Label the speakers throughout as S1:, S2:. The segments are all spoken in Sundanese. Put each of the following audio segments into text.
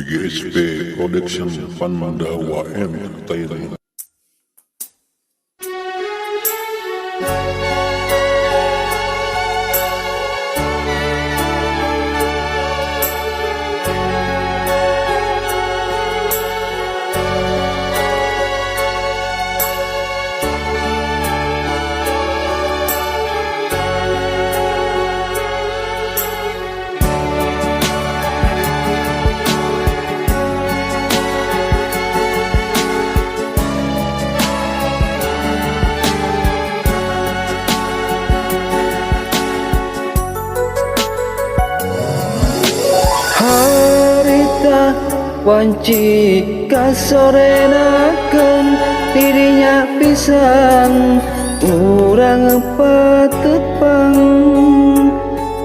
S1: PGSP Production Pandawa Entertainment.
S2: Harita wanci kasorenakeun dirinya pisan urang patepang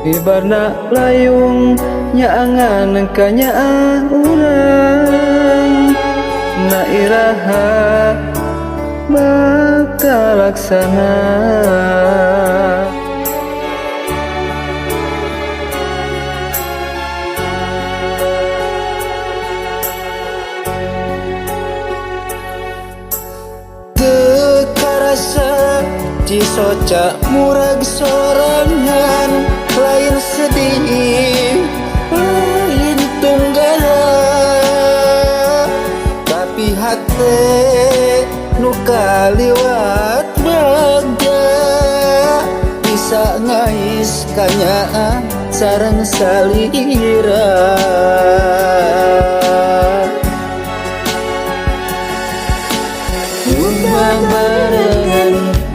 S2: ibarna layung nyaangan kanyaa urang na iraha bakal laksana. Cisoca murag sorangan lain sedih lain tunggala tapi hati nu kaliwat baga bisa ngais kanya sareng salira.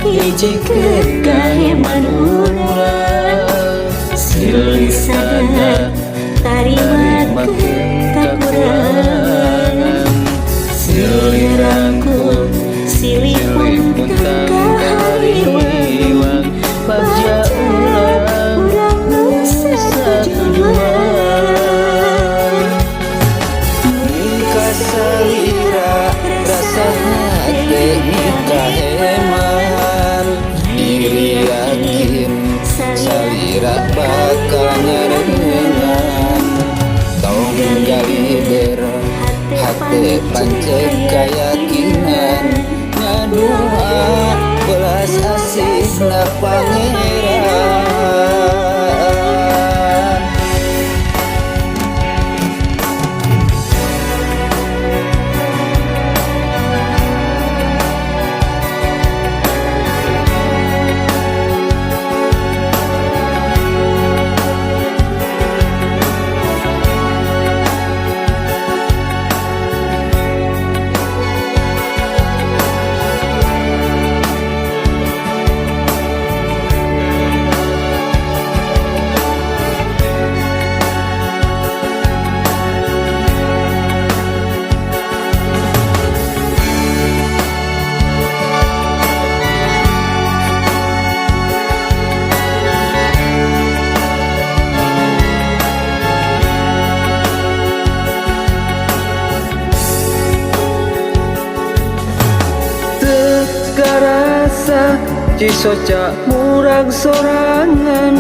S3: Hijikeun kaheman urang silih sadar tarimakeun kakurangan silih rangkul silih puntang kahariwang bagja urang nu satujuan
S2: Muka salira rasa hati kaheman diri yakin salira bakal nyarengan tong gali ber hati pancet kayakinan ngadua belas asih na pangeran. Cisoca murag sorangan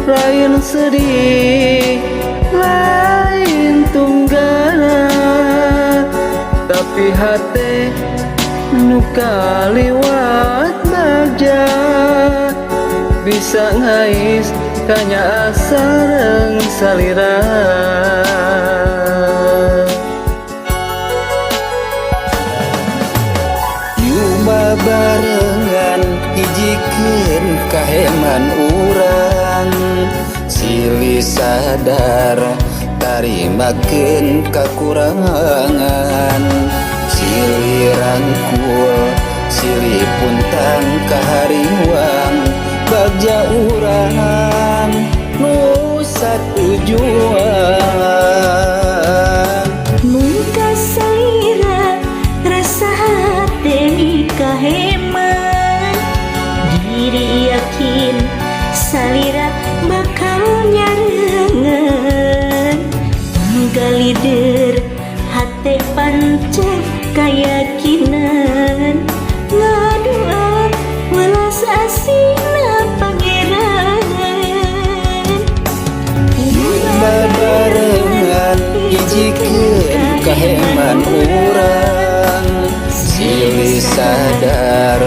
S2: lain sedih lain tunggala tapi hati nu kaliwat bagja bisa ngais kanya sareng salira. Yuma barengan hijikeun kaheman urang silih sadar tarimakeun kakurangan silih rangkul silih puntang kahariwang bagja urang nu satujuan.
S3: muka salira rasa hati kaheman diri yakin salira bakal nyarengan gali der hati pancet kayakinan ngadua welas asina pangeran
S2: barengan hijikeun kaheman urang silih sadar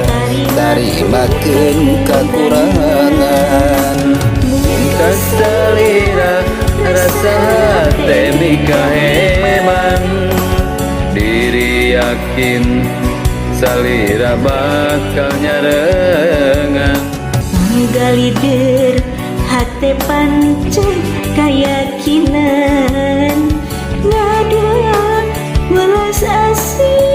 S2: tarimakeun kakurangan
S4: Mungkas salira rasa hate mikaheman diri yakin salira bakal nyarengan
S3: Menggalider hate pancen keyakinan Nada welas asih